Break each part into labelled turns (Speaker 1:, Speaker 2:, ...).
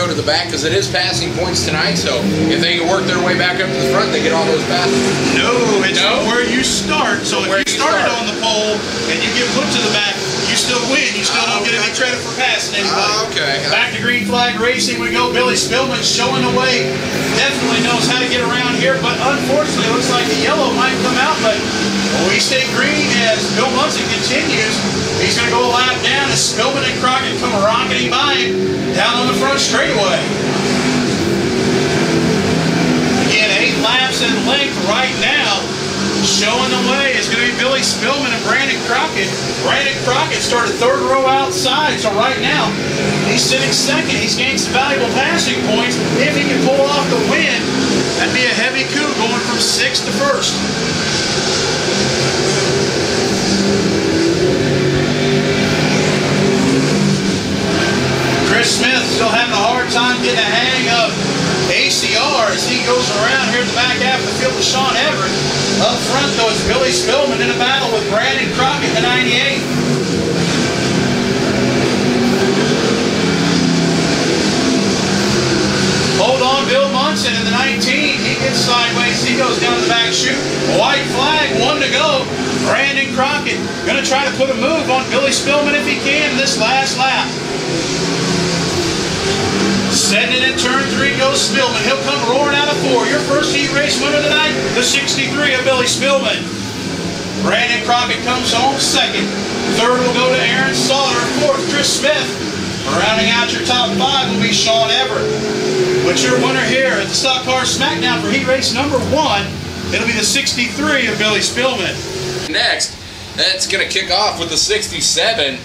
Speaker 1: go to the back because it is passing points tonight. So if they can work their way back up to the front, they get all those passes.
Speaker 2: No, it's where you start. So if you started on the pole and you get put to the back, you still win. You still don't get any credit for passing anybody.
Speaker 1: Okay.
Speaker 2: Back to green flag racing we go. Billy Spillman showing the way. Definitely knows how to get around here, but unfortunately it looks like the yellow might come out, but we stay green as Bill Munson continues. He's going to go a lap down as Spillman and Crockett come rocketing by him down on the front straightaway. Again, 8 laps in length right now. Showing the way is going to be Billy Spillman and Brandon Crockett. Brandon Crockett started 3rd row outside, so right now he's sitting 2nd. He's gained some valuable passing points. If he can pull off the win, that'd be a heavy coup going from 6th to 1st. Chris Smith still having a hard time getting a hang of ACR as he goes around here at the back half of the field with Sean Everett. Up front, though, is Billy Spillman in a battle with Brandon Crockett, the 98. Hold on, Bill Munson in the 19. He gets sideways. He goes down the back chute. White flag, 1 to go. Brandon Crockett going to try to put a move on Billy Spillman if he can in this last lap. Setting it in turn 3 goes Spillman. He'll come roaring out of 4. Your first heat race winner tonight, the 63 of Billy Spillman. Brandon Crockett comes home 2nd. 3rd will go to Aaron Sauter. 4th, Chris Smith. Rounding out your top 5 will be Sean Everett. But your winner here at the Stock Car Smackdown for heat race number 1, it'll be the 63 of Billy Spillman.
Speaker 1: Next, that's going to kick off with the 67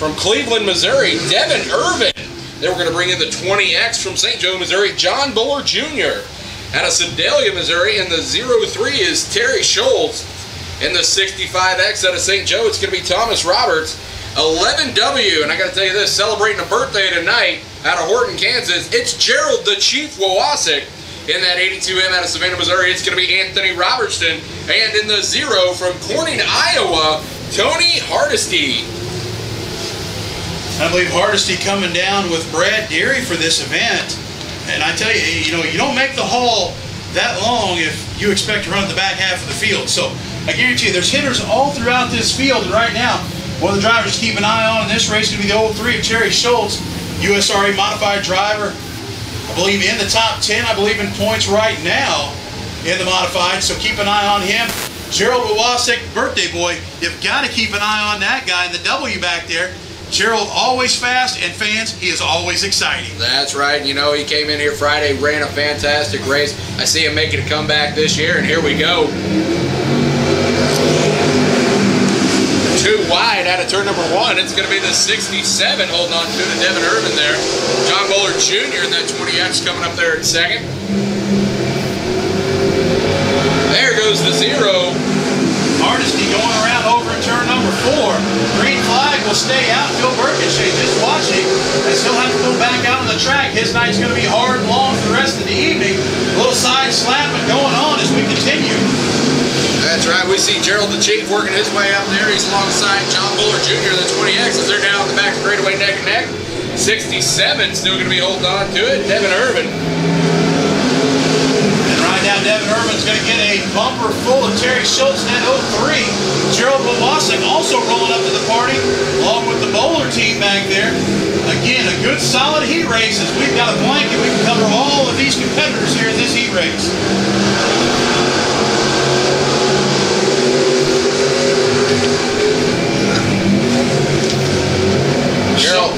Speaker 1: from Cleveland, Missouri, Devin Irvin. Then we're going to bring in the 20X from St. Joe, Missouri, John Buller Jr. Out of Sedalia, Missouri, and the 03 is Terry Schultz. And the 65X out of St. Joe, it's going to be Thomas Roberts. 11W, and I got to tell you this, celebrating a birthday tonight out of Horton, Kansas, it's Gerald the Chief Wawasik. In that 82M out of Savannah, Missouri, it's going to be Anthony Robertson. And in the 0 from Corning, Iowa, Tony Hardesty.
Speaker 2: I believe Hardesty coming down with Brad Deary for this event. And I tell you, you don't make the haul that long if you expect to run the back half of the field. So I guarantee you there's hitters all throughout this field. And right now, one of the drivers to keep an eye on in this race is going to be the 03 of Terry Schultz, USRA modified driver. I believe in the top 10, I believe in points right now in the modified. So keep an eye on him. Gerald Wawasik, birthday boy, you've got to keep an eye on that guy in the W back there. Gerald always fast, and fans, he is always exciting.
Speaker 1: That's right. You know, he came in here Friday, ran a fantastic race. I see him making a comeback this year, and here we go. 2 wide out of turn number 1. It's going to be the 67 holding on to Devin Irvin there. John Buller Jr. and that 20X coming up there in 2nd. There goes the 0.
Speaker 2: Hardesty going around over in turn number 4. Green flag will stay out. Phil Burkenshaw just watching as he'll have to go back out on the track. His night's going to be hard and long for the rest of the evening. A little side slapping going on as we continue.
Speaker 1: That's right. We see Gerald the Chief working his way up there. He's alongside John Buller Jr. the 20X as they're down the back straightaway neck and neck. 67 still going to be holding on to it. Devin Irvin.
Speaker 2: Now Devin Irvin's going to get a bumper full of Terry Schultz in that 03. Gerald Wawasik also rolling up to the party, along with the bowler team back there. Again, a good solid heat race. As we've got a blanket, we can cover all of these competitors here in this heat race.
Speaker 1: Gerald,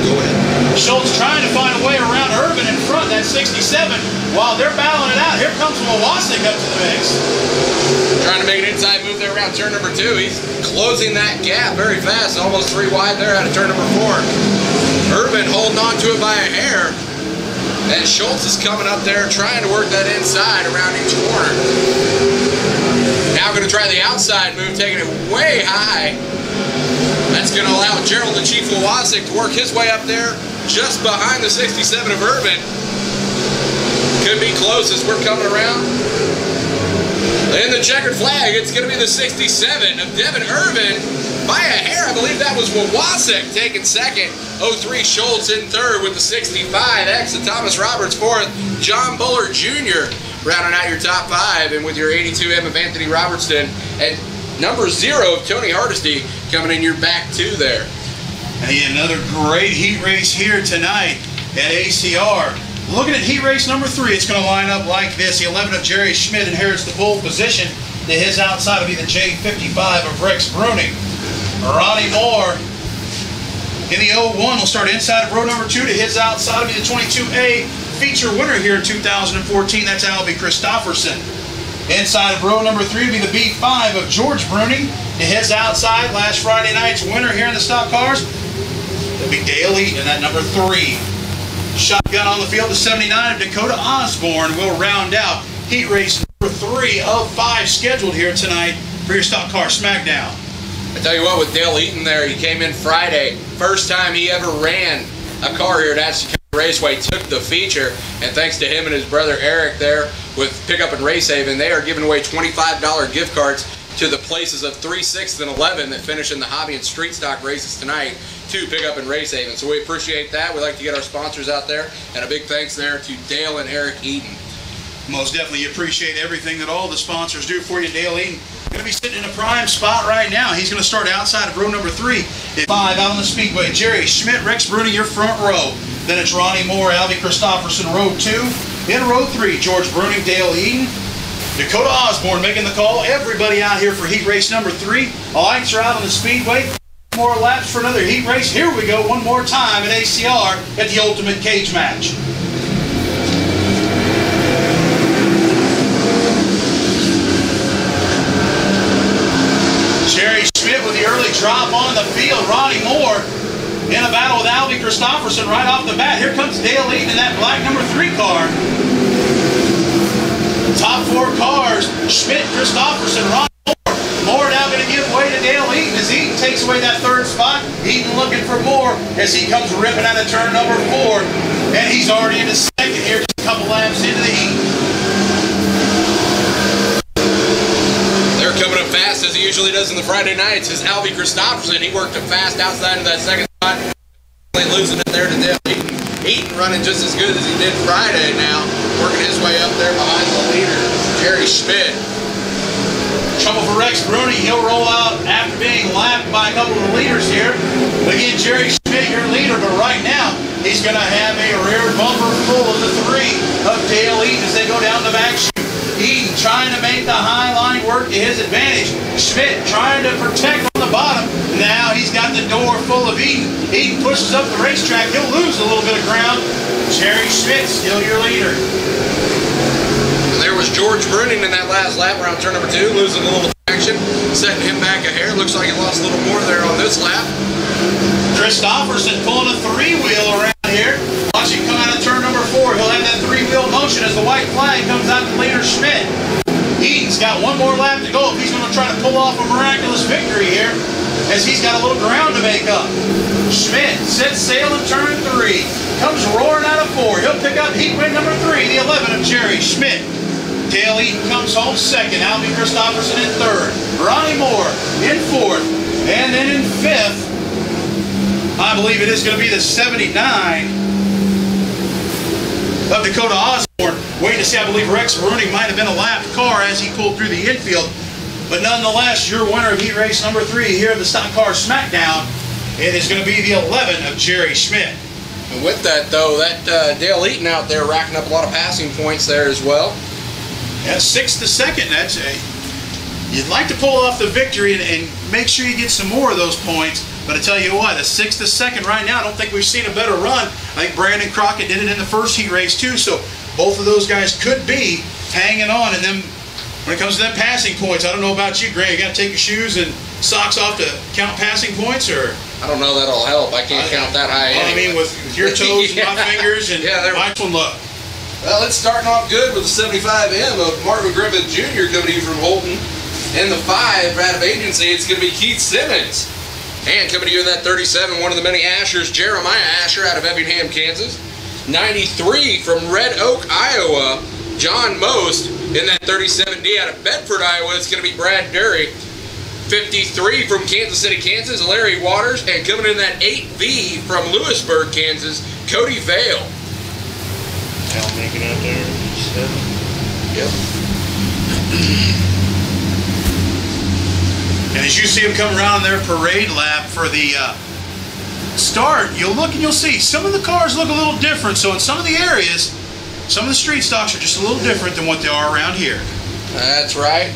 Speaker 1: go ahead.
Speaker 2: Schultz trying to find a way around Irvin in front, that 67. While they're battling it out, here comes Wawasik up to the mix.
Speaker 1: Trying to make an inside move there around turn number 2. He's closing that gap very fast, almost 3 wide there out of turn number 4. Irvin holding on to it by a hair. And Schultz is coming up there trying to work that inside around each corner. Now going to try the outside move, taking it way high. That's going to allow Gerald the Chief Wawasik to work his way up there just behind the 67 of Irvin. Could be close as we're coming around. In the checkered flag, it's going to be the 67 of Devin Irvin. by a hair. I believe that was Wawasek taking second. 03 Schultz in third with the 65X. And Thomas Roberts fourth. John Buller Jr. rounding out your top five. And with your 82M of Anthony Robertson. And number 0 of Tony Hardesty coming in your back two there.
Speaker 2: And another great heat race here tonight at ACR. Looking at heat race number 3, it's going to line up like this. The 11 of Jerry Schmidt inherits the pole position. To his outside will be the J55 of Rex Bruning. Ronnie Moore in the 01 will start inside of row number 2. To his outside will be the 22A feature winner here in 2014. That's Albie Christofferson. Inside of row number 3 will be the B5 of George Bruning. To his outside, last Friday night's winner here in the stock cars, it'll be Dale Eaton in that number 3. Shotgun on the field, the 79 of Dakota Osborne will round out heat race number 3 of 5 scheduled here tonight for your Stock Car Smackdown.
Speaker 1: I tell you what, with Dale Eaton there, he came in Friday. First time he ever ran a car here at Ashton County Raceway, took the feature, and thanks to him and his brother Eric there with Pickup and Race Haven, they are giving away $25 gift cards to the places of 3, 6, and 11 that finish in the hobby and street stock races tonight to Pickup and Race Haven. So we appreciate that. We like to get our sponsors out there, and a big thanks there to Dale and Eric Eaton.
Speaker 2: Most definitely appreciate everything that all the sponsors do for you. Dale Eaton going to be sitting in a prime spot right now. He's going to start outside of row number 3. At 5 out on the speedway, Jerry Schmidt, Rex Bruning, your front row. Then it's Ronnie Moore, Albie Christofferson, row 2. In row 3, George Bruning, Dale Eaton. Dakota Osborne making the call. Everybody out here for heat race number 3. Lights are out on the speedway. More laps for another heat race. Here we go one more time at ACR at the Ultimate Cage Match. Jerry Schmidt with the early drop on the field. Ronnie Moore in a battle with Albie Christofferson right off the bat. Here comes Dale Eaton in that black number 3 car. Top 4 cars, Schmidt, Christofferson, Ron Moore. Moore now going to give way to Dale Eaton as Eaton takes away that 3rd spot. Eaton looking for more as he comes ripping out of turn number 4. And he's already into 2nd here, just a couple laps into the heat.
Speaker 1: They're coming up fast as he usually does in the Friday nights. Is Albie Christofferson. He worked it fast outside of that 2nd spot. Losing it there to Dale Eaton. Eaton running just as good as he did Friday now, working his way up there behind the leader, Jerry Schmidt.
Speaker 2: Trouble for Rex Bruning. He'll roll out after being lapped by a couple of the leaders here. Again, Jerry Schmidt, your leader, but right now he's going to have a rear bumper full of the 3 of Dale Eaton as they go down the back chute. Eaton trying to make the high line work to his advantage. Schmidt trying to protect on the bottom. Now he's got the door full of Eaton. Eaton pushes up the racetrack. He'll lose a little bit of ground. Jerry Schmidt still your leader.
Speaker 1: And there was George Bruning in that last lap around turn number 2, losing a little traction, setting him back a hair. Looks like he lost a little more there on this lap.
Speaker 2: Christofferson pulling a 3-wheel around here. Watch him come out of turn number 4. He'll have that 3-wheel motion as the white flag comes out to leader Schmidt. Eaton's got one more lap to go if he's going to try to pull off a miraculous victory here, as he's got a little ground to make up. Schmidt sets sail in turn 3. Comes roaring out of 4. He'll pick up heat win number 3, the 11 of Jerry Schmidt. Dale Eaton comes home 2nd. Albie Christofferson in 3rd. Ronnie Moore in 4th. And then in 5th, I believe it is going to be the 79 of Dakota Osborne. Waiting to see, I believe Rex Bruning might have been a lapped car as he pulled through the infield. But nonetheless, your winner of heat race number 3 here at the Stock Car Smackdown, it is going to be the 11 of Jerry Schmidt.
Speaker 1: And with that, though, that Dale Eaton out there racking up a lot of passing points there as well.
Speaker 2: Yeah, 6th to 2nd. That's you'd like to pull off the victory and make sure you get some more of those points. But I tell you what, a 6th to 2nd right now, I don't think we've seen a better run. I think Brandon Crockett did it in the first heat race too. So both of those guys could be hanging on. And then when it comes to them passing points, I don't know about you, Grant. You got to take your shoes and socks off to count passing points, or?
Speaker 1: I don't know that'll help. I can't count that high.
Speaker 2: Well,
Speaker 1: anyway.
Speaker 2: I mean, with your toes and my fingers and my one look.
Speaker 1: Well, it's starting off good with the 75M of Marvin Griffith Jr. coming to you from Holton. In the 5 out of agency, it's going to be Keith Simmons. And coming to you in that 37, one of the many Ashers, Jeremiah Asher out of Effingham, Kansas. 93 from Red Oak, Iowa, John Most. In that 37D out of Bedford, Iowa, it's going to be Brad Dury. 53 from Kansas City, Kansas, Larry Waters. And coming in that 8V from Lewisburg, Kansas, Cody Vale.
Speaker 3: Al making out there. 7.
Speaker 1: Yep.
Speaker 2: And as you see them come around their parade lap for the start, you'll look and you'll see some of the cars look a little different. So in some of the areas, some of the street stocks are just a little different than what they are around here.
Speaker 1: That's right.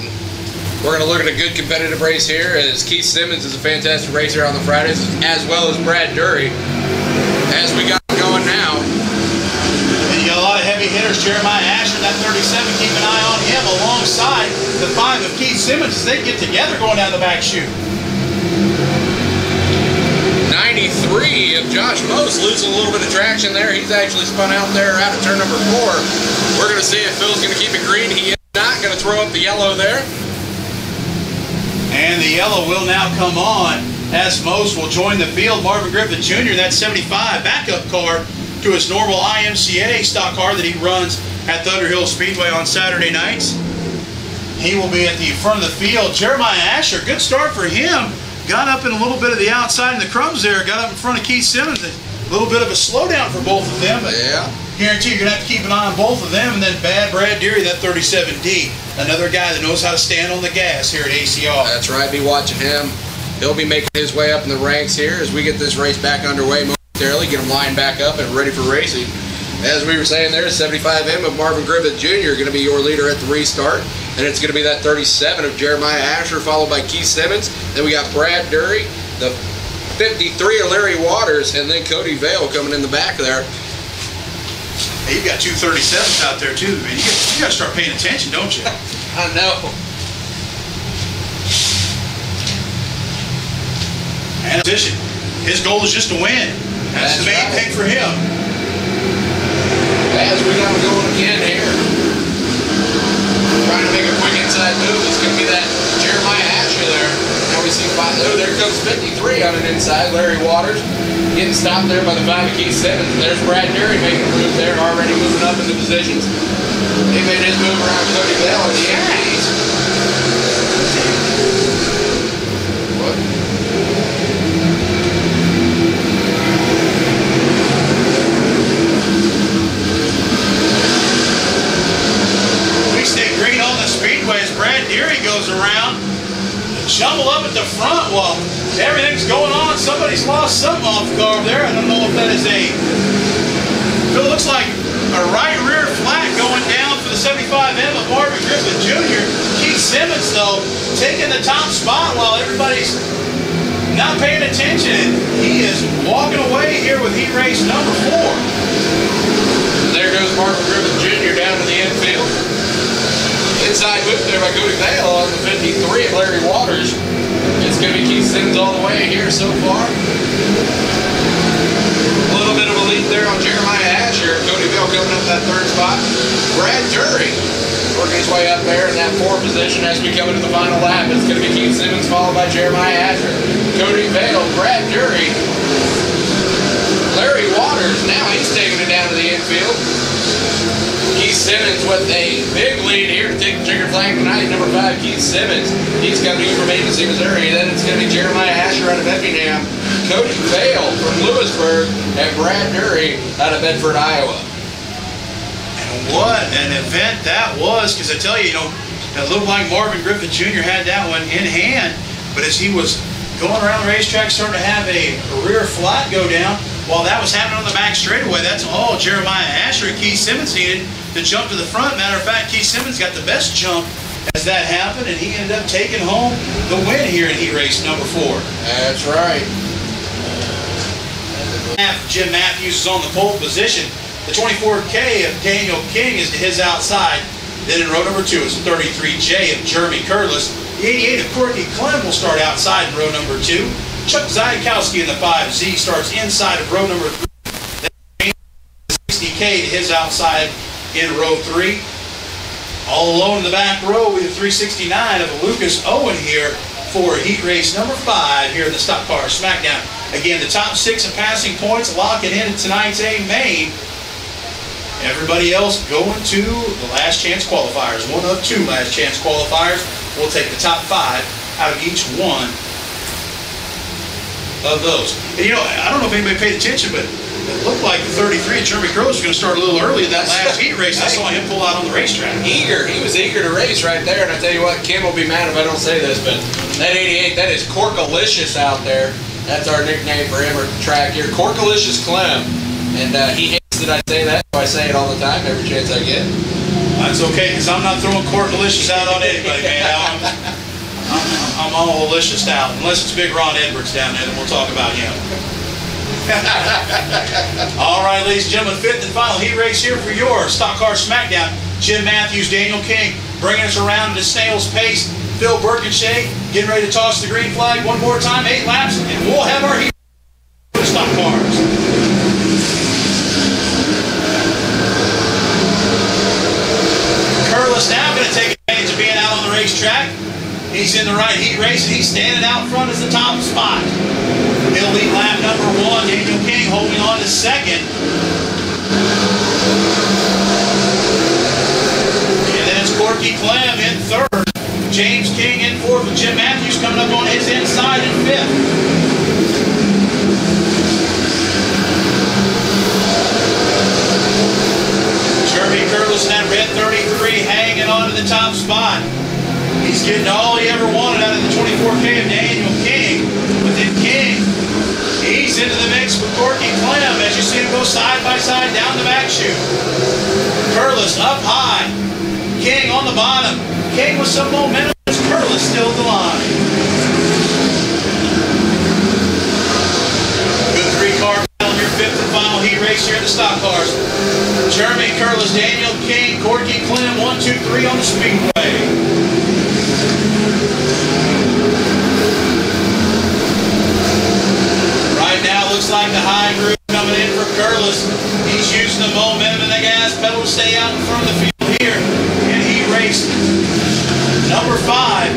Speaker 1: We're going to look at a good competitive race here, as Keith Simmons is a fantastic racer on the Fridays, as well as Brad Dury. As we got going now.
Speaker 2: And you got a lot of heavy hitters. Jeremiah Asher, that 37, keep an eye on him alongside the 5 of Keith Simmons as they get together going down the back chute.
Speaker 1: 93 of Josh Most losing a little bit of traction there. He's actually spun out there out of turn number 4. We're going to see if Phil's going to keep it green. He is not going to throw up the yellow there.
Speaker 2: And the yellow will now come on as Most will join the field. Marvin Griffith Jr., that 75 backup car to his normal IMCA stock car that he runs at Thunder Hill Speedway on Saturday nights. He will be at the front of the field. Jeremiah Asher, good start for him. Got up in a little bit of the outside in the crumbs there. Got up in front of Keith Simmons. A little bit of a slowdown for both of them. But
Speaker 1: yeah.
Speaker 2: Guarantee you're going to have to keep an eye on both of them. And then Brad Deary, that 37D. Another guy that knows how to stand on the gas here at ACR.
Speaker 1: That's right. Be watching him. He'll be making his way up in the ranks here as we get this race back underway momentarily. Get him lined back up and ready for racing. As we were saying there, 75M of Marvin Griffith Jr. going to be your leader at the restart. And it's going to be that 37 of Jeremiah Asher, followed by Keith Simmons. Then we got Brad Dury, the 53 of Larry Waters, and then Cody Vale coming in the back there.
Speaker 2: Hey, you've got 2 37s out there too, man. You got to start paying attention, don't you?
Speaker 1: I know.
Speaker 2: And position. His goal is just to win. That's the main thing for him.
Speaker 1: As we got him going again here. Trying to make a quick inside move. It's going to be that Jeremiah Asher there. Now we see 5. Oh, there comes 53 on an inside. Larry Waters getting stopped there by the 5 of Keith Simmons. There's Brad Dury making a move there, already moving up into positions. He made his move around Cody Vale in the MPs. What?
Speaker 2: We stay green on the speedway as Brad Deary goes around. Jumble up at the front while everything's going on. Somebody's lost something off the car there. I don't know if that is it looks like a right rear flat going down for the 75M of Marvin Griffith Jr. Keith Simmons, though, taking the top spot while everybody's not paying attention. He is walking away here with heat race number 4.
Speaker 1: There goes Marvin Griffith Jr. down to the infield. Inside move there by Cody Vale on the 53 of Larry Waters. It's going to be Keith Simmons all the way here so far. A little bit of a lead there on Jeremiah Asher. Cody Vale coming up that 3rd spot. Brad Dury working his way up there in that 4th position as we come into the final lap. It's going to be Keith Simmons followed by Jeremiah Asher. Cody Vale, Brad Dury, Larry Waters. Now he's taking it down to the infield. Keith Simmons with a big lead here to take the trigger flag tonight. Number 5, Keith Simmons. He's coming in from Agency, Missouri. Then it's going to be Jeremiah Asher out of Effingham, Cody Vale from Lewisburg, and Brad Dury out of Bedford, Iowa.
Speaker 2: And what an event that was, because I tell you, it looked like Marvin Griffith Jr. had that one in hand, but as he was going around the racetrack, starting to have a rear flat go down, while that was happening on the back straightaway, that's all Jeremiah Asher and Keith Simmons needed to jump to the front. Matter of fact, Keith Simmons got the best jump as that happened, and he ended up taking home the win here in heat race number 4.
Speaker 1: That's right.
Speaker 2: Jim Matthews is on the pole position. The 24K of Daniel King is to his outside. Then in row number 2 is the 33J of Jeremy Curlis. The 88 of Corky Clem will start outside in row number 2. Chuck Zajkowski in the 5Z starts inside of row number 3. Then 60K to his outside in row 3. All alone in the back row with the 369 of Lucas Owen here for heat race number 5 here in the Stock Car Smackdown. Again, the top 6 in passing points locking in tonight's A main. Everybody else going to the last chance qualifiers. 1 of 2 last chance qualifiers. We'll take the top 5 out of each one of those. And you know, I don't know if anybody paid attention, but it looked like the 33 at Jeremy Curlis was going to start a little early in that last heat race. I saw him pull out on the racetrack.
Speaker 1: Eager. He was eager to race right there. And I tell you what, Ken will be mad if I don't say this, but that 88, that is Corkalicious out there. That's our nickname for him or track here. Corkalicious Clem. And he hates that I say that, so I say it all the time, every chance I get.
Speaker 2: That's okay, because I'm not throwing Corkalicious out on anybody, man. I'm all delicious out. Unless it's Big Ron Edwards down there, then we'll talk about him. All right, ladies and gentlemen, fifth and final heat race here for your Stock Car Smackdown. Jim Matthews, Daniel King, bringing us around at a snail's pace. Phil Birkinshaw getting ready to toss the green flag one more time, 8 laps, and we'll have our heat for the stock cars. Curlis now going to take advantage of being out on the racetrack. He's in the right heat race, and he's standing out front as the top spot. He'll lead lap number 1. Daniel King holding on to second. And then it's Corky Clem in third. James King in fourth, with Jim Matthews coming up on his inside in fifth. Jeremy Curlis in that red 33 hanging on to the top spot. He's getting all he ever wanted out of the 24K of Daniel King. But then King, he's into the mix with Corky Clem as you see him go side by side down the back chute. Curlis up high. King on the bottom. King with some momentum. Curlis still at the line. Good 3-car battle in your fifth and final heat race here at the stock cars. Jeremy Curlis, Daniel King, Corky Clem, 1, 2, 3 on the speedway. Right now, looks like the high groove coming in for Curlis. He's using the momentum and the gas pedal to stay out in front of the field here. And he raced number 5.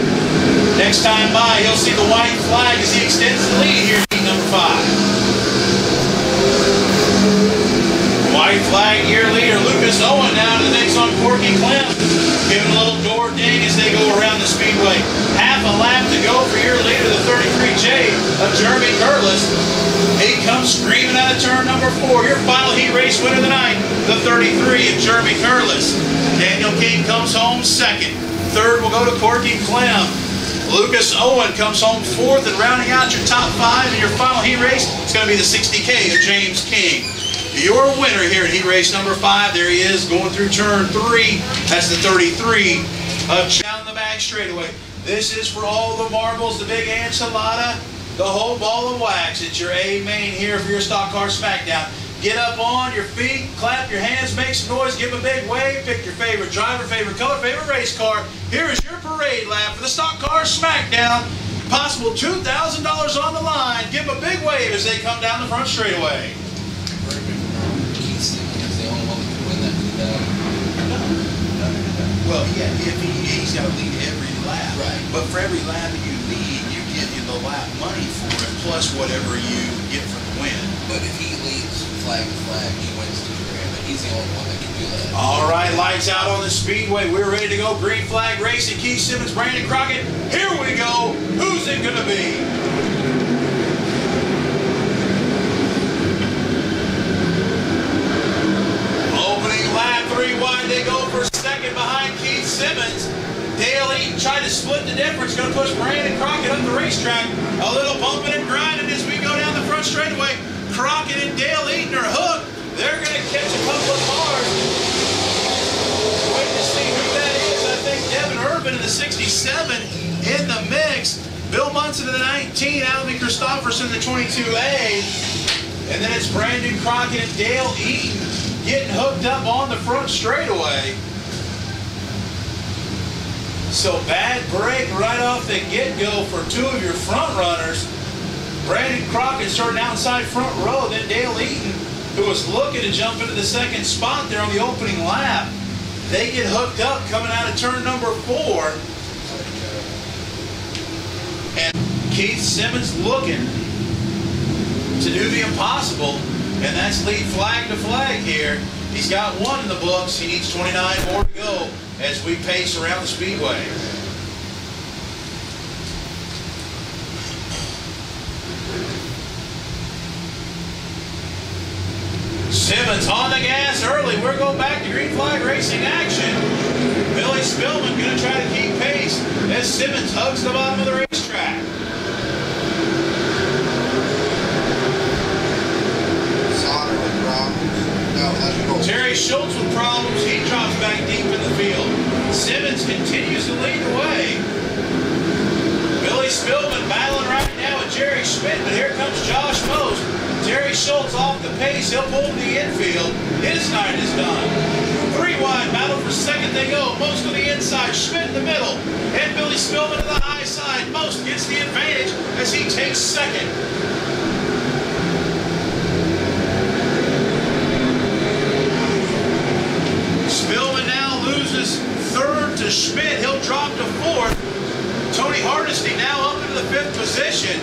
Speaker 2: Next time by, he'll see the white flag as he extends the lead here in heat number 5. White flag year leader Lucas Owen now to the mix on Corky Clem. Giving a little door ding as they go around the speedway. Half a lap to go for your leader, the 33J of Jeremy Curlis. He comes screaming out of turn number 4. Your final heat race winner of the night, the 33 of Jeremy Curlis. Daniel King comes home second. Third will go to Corky Clem. Lucas Owen comes home 4th, and rounding out your top 5 in your final heat race, it's going to be the 60K of James King. Your winner here in heat race number 5, there he is going through turn 3. That's the 33 of down the back straightaway. This is for all the marbles, the big enchilada, the whole ball of wax. It's your A main here for your Stock Car Smackdown. Get up on your feet, clap your hands, make some noise, give a big wave, pick your favorite driver, favorite color, favorite race car. Here is your parade lap for the Stock Car Smackdown. Possible $2,000 on the line. Give them a big wave as they come down the front straightaway.
Speaker 4: Well, yeah, he's got to lead every lap. Right. But for every lap that you lead, you get the lap money for it, plus whatever you get for the win.
Speaker 5: But if he leads flag to flag, he wins $2 grand. But he's the only one that can do that.
Speaker 2: All right, lights out on the speedway. We're ready to go. Green flag racing. Keith Simmons, Brandon Crockett. Here we go. Who's it going to be? Opening lap, 3 wide. They go for second behind Keith Simmons. Dale Eaton tried to split the difference. Going to push Brandon Crockett up the racetrack. A little bumping and grinding as we go down the front straightaway. Crockett and Dale Eaton are hooked. They're going to catch a couple of cars. Wait to see who that is. I think Devin Urban in the 67 in the mix. Bill Munson in the 19. Alvin Christopherson in the 22A. And then it's Brandon Crockett and Dale Eaton getting hooked up on the front straightaway. So bad break right off the get-go for 2 of your front runners. Brandon Crockett starting outside front row, then Dale Eaton, who was looking to jump into the second spot there on the opening lap. They get hooked up coming out of turn number 4. And Keith Simmons looking to do the impossible, and that's lead flag to flag here. He's got 1 in the books. He needs 29 more to go as we pace around the speedway. Simmons on the gas early. We're going back to green flag racing action. Billy Spillman going to try to keep pace as Simmons hugs the bottom of the racetrack.
Speaker 5: Sauter with problems. No, let's go.
Speaker 2: Terry Schultz with problems. He drops back deep in the field. Simmons continues to lead the way. Billy Spillman battling right now with Jerry Schmidt, but here comes Josh Most. Terry Schultz off the pace. He'll pull to the infield. His night is done. 3 wide battle for second they go. Most on the inside, Schmidt in the middle, and Billy Spillman to the high side. Most gets the advantage as he takes second. Spillman now loses third to Schmidt. He'll drop to fourth. Tony Hardesty now up into the 5th position.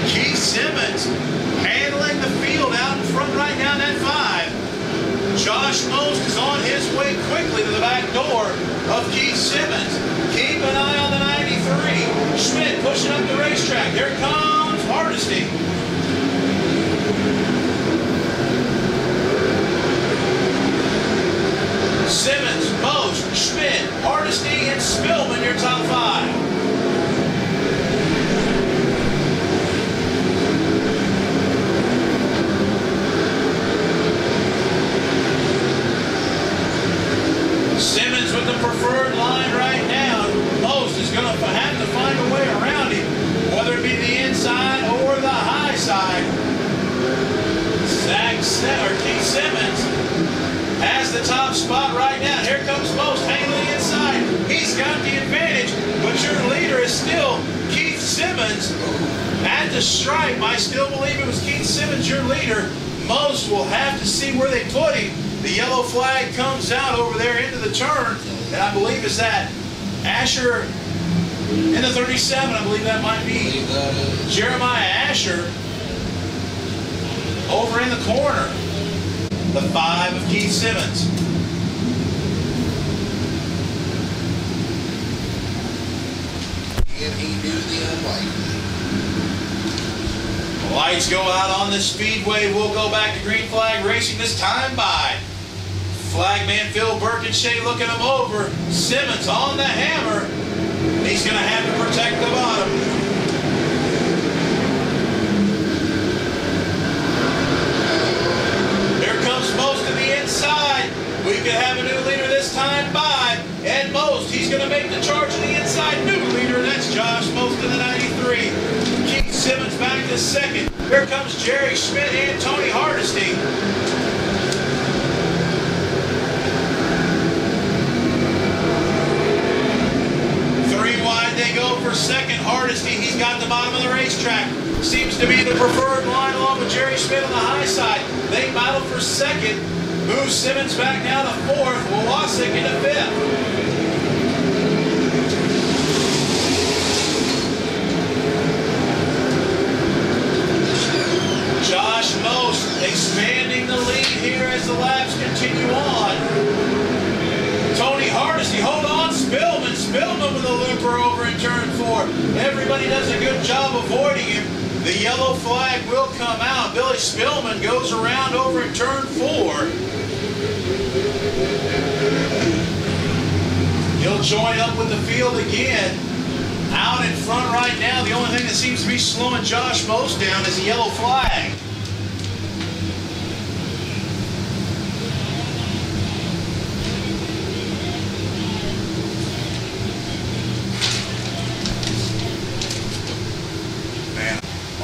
Speaker 2: Keith Simmons handling the field out in front right now in that 5. Josh Most is on his way quickly to the back door of Keith Simmons. Keep an eye on the 93. Schmidt pushing up the racetrack. Here comes Hardesty. Simmons, Most, Schmidt, Hardesty, and Spillman, your top 5. Simmons with the preferred line right now. Most is going to have to find a way around him, whether it be the inside or the high side. Keith Simmons has the top spot right now. Here comes Most hanging to the inside. He's got the advantage, but your leader is still Keith Simmons at the stripe. I still believe it was Keith Simmons, your leader. Most will have to see where they put him. The yellow flag comes out over there into the turn, and I believe is that Asher in the 37. I believe that might be Jeremiah Asher over in the corner. The 5 of Keith Simmons.
Speaker 5: And he knew the unlikely.
Speaker 2: Lights go out on the speedway. We'll go back to green flag racing, this time by flagman Phil Birkinshay looking him over. Simmons on the hammer. He's going to have to protect the bottom. Most to the inside. We could have a new leader this time by, and Most, he's going to make the charge to the inside. New leader, that's Josh Most in the 93. Keith Simmons back to second. Here comes Jerry Schmidt and Tony Hardesty. Three wide they go for second. Hardesty, he's got the bottom of the racetrack. Seems to be the preferred line along with Jerry Schmidt on the high side. They battle for second. Moves Simmons back now to 4th. Wawasik into 5th. Josh Most expanding the lead here as the laps continue on. Tony Hardesty, hold on, Spillman with a looper over in turn 4. Everybody does a good job avoiding him. The yellow flag will come out. Billy Spillman goes around over in turn 4. He'll join up with the field again. Out in front right now, the only thing that seems to be slowing Josh Most down is the yellow flag.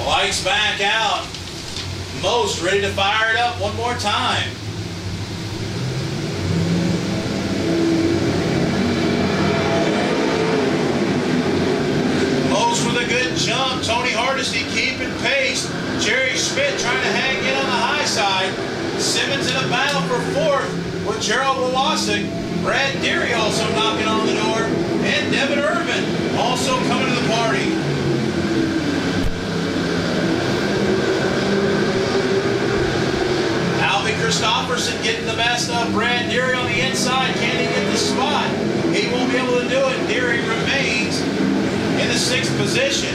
Speaker 2: Lights back out. Most ready to fire it up one more time. Most with a good jump. Tony Hardesty keeping pace. Jerry Schmidt trying to hang in on the high side. Simmons in a battle for 4th with Gerald Wawasik. Brad Deary also knocking on the door. And Devin Irvin also coming to the party. Christopherson getting the best of Brad Deary on the inside. Can he get the spot? He won't be able to do it. Deary remains in the 6th position.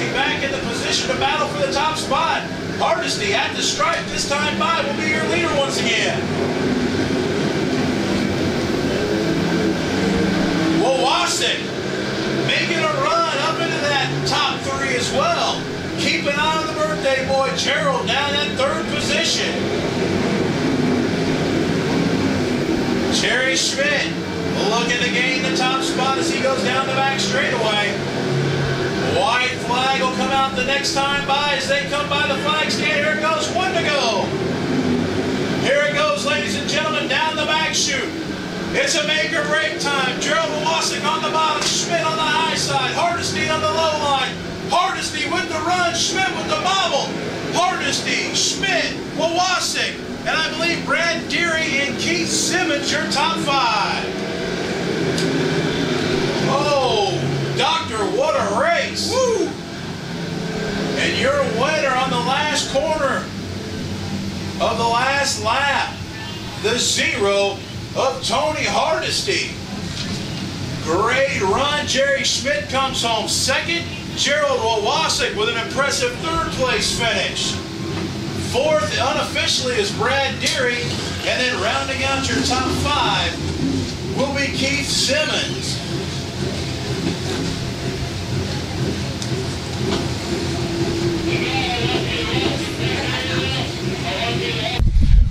Speaker 2: Hardesty back in the position to battle for the top spot. Hardesty at the stripe this time by will be your leader once again. Wawasik making a run up into that top 3 as well. Keep an eye on the birthday boy, Gerald, down in 3rd position. Jerry Schmidt looking to gain the top spot as he goes down the back straightaway. White flag will come out the next time by as they come by the flag stand. Here it goes, 1 to go. Here it goes, ladies and gentlemen, down the back chute. It's a make or break time. Gerald Wawasik on the bottom, Schmidt on the high side, Hardesty on the low line. Hardesty with the run, Schmidt with the bobble. Hardesty, Schmidt, Wawasik, and I believe Brad Deary and Keith Simmons, your top 5. Oh, Doctor, what a race. Woo! And your winner on the last corner of the last lap, the 0 of Tony Hardesty. Great run. Jerry Schmidt comes home 2nd. Gerald Wawasik with an impressive 3rd place finish. 4th unofficially is Brad Deary, and then rounding out your top 5 will be Keith Simmons.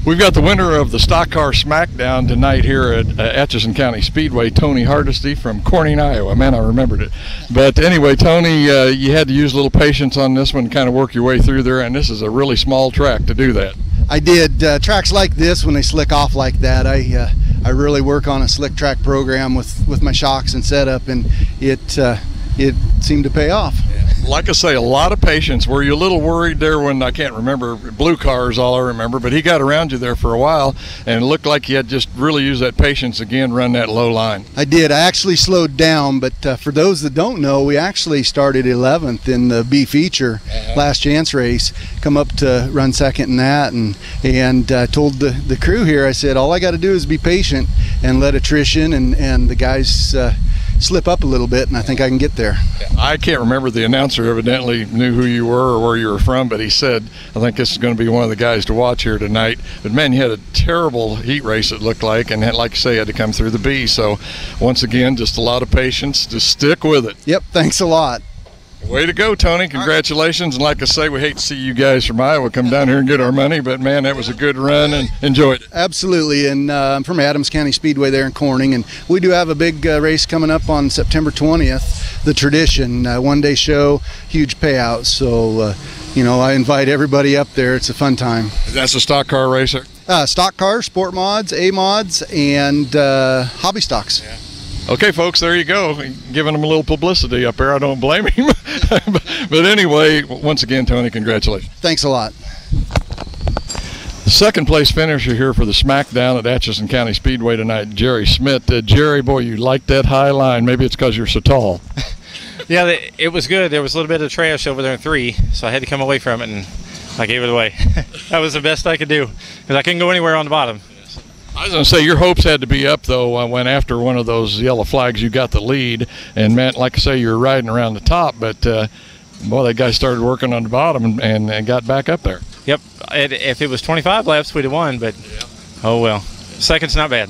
Speaker 6: We've got the winner of the Stock Car Smackdown tonight here at Atchison County Speedway, Tony Hardesty from Corning, Iowa. Man, I remembered it. But anyway, Tony, you had to use a little patience on this one, kind of work your way through there, and this is a really small track to do that.
Speaker 7: I did. Tracks like this, when they slick off like that, I really work on a slick track program with my shocks and setup, and it seemed to pay off.
Speaker 6: Like I say, a lot of patience. Were you a little worried there when, I can't remember, blue car is all I remember, but he got around you there for a while, and it looked like you had just really used that patience again, run that low line. I
Speaker 7: did. I actually slowed down, but for those that don't know, we actually started 11th in the B feature last chance race, come up to run 2nd in that, and told the crew here, I said, all I got to do is be patient and let attrition and the guys slip up a little bit, and I think I can get there.
Speaker 6: I can't remember, the announcer evidently knew who you were or where you were from, but he said, I think this is going to be one of the guys to watch here tonight. But man, you had a terrible heat race, it looked like, and like you say, you had to come through the B. So once again, just a lot of patience. Just stick with it.
Speaker 7: Yep, thanks a lot.
Speaker 6: Way to go, Tony. Congratulations. And like I say, we hate to see you guys from Iowa come down here and get our money, but man, that was a good run and enjoyed it.
Speaker 7: Absolutely. And I'm from Adams County Speedway there in Corning, and we do have a big race coming up on September 20th, the Tradition, one-day show, huge payout. So, I invite everybody up there. It's a fun time.
Speaker 6: That's a stock car racer?
Speaker 7: Stock cars, sport mods, A mods, and hobby stocks.
Speaker 6: Yeah. Okay, folks, there you go. Giving him a little publicity up there. I don't blame him. But anyway, once again, Tony, congratulations.
Speaker 7: Thanks a lot.
Speaker 6: The 2nd place finisher here for the Smackdown at Atchison County Speedway tonight, Jerry Schmidt. Jerry, boy, you like that high line. Maybe it's because you're so tall.
Speaker 8: Yeah, it was good. There was a little bit of trash over there in 3, so I had to come away from it, and I gave it away. That was the best I could do because I couldn't go anywhere on the bottom.
Speaker 6: I was going to say, your hopes had to be up, though, when after one of those yellow flags you got the lead. And, man, like I say, you were riding around the top. But, boy, that guy started working on the bottom and got back up there.
Speaker 8: Yep. If it was 25 laps, we'd have won. But, oh, well. 2nd's not bad.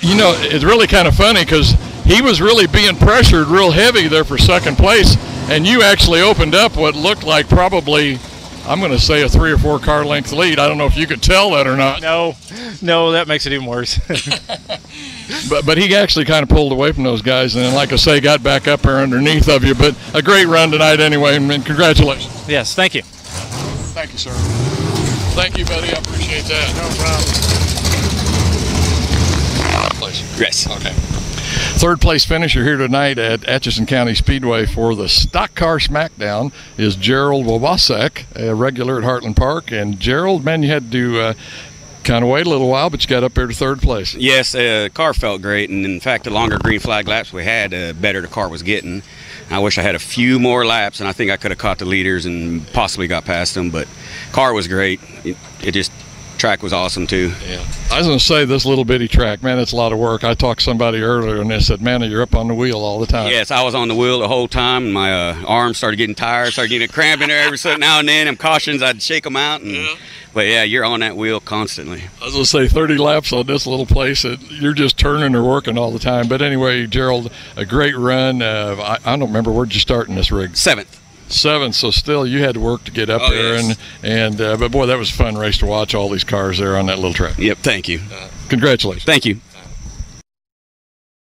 Speaker 6: It's really kind of funny because he was really being pressured real heavy there for 2nd place. And you actually opened up what looked like probably, I'm going to say, a 3 or 4 car length lead. I don't know if you could tell that or not.
Speaker 8: No, that makes it even worse.
Speaker 6: but he actually kind of pulled away from those guys, and then, like I say, got back up there underneath of you. But a great run tonight anyway, and congratulations.
Speaker 8: Yes, thank you.
Speaker 6: Thank you, sir. Thank you, buddy. I appreciate that. No problem. Yes. Okay. 3rd place finisher here tonight at Atchison County Speedway for the Stock Car Smackdown is Gerald Wawasik, a regular at Heartland Park. And Gerald, man, you had to kind of wait a little while, but you got up there to 3rd place.
Speaker 9: Yes, the car felt great, and in fact, the longer green flag laps we had, the better the car was getting. I wish I had a few more laps, and I think I could have caught the leaders and possibly got past them, but car was great. It just track was awesome too.
Speaker 6: Yeah. I was going to say, this little bitty track, man, it's a lot of work. I talked to somebody earlier and they said, man, you're up on the wheel all the time.
Speaker 9: Yes, I was on the wheel the whole time, and my arms started getting tired, started getting a cramp in there every so now and then. And cautions, I'd shake them out. But yeah, you're on that wheel constantly.
Speaker 6: I was going to say 30 laps on this little place, and you're just turning or working all the time. But anyway, Gerald, a great run. I don't remember, where'd you start in this rig?
Speaker 9: Seventh,
Speaker 6: so still you had to work to get up there.
Speaker 9: Yes.
Speaker 6: But boy, that was a fun race to watch all these cars there on that little track.
Speaker 9: Yep, thank you.
Speaker 6: Congratulations.
Speaker 9: Thank you.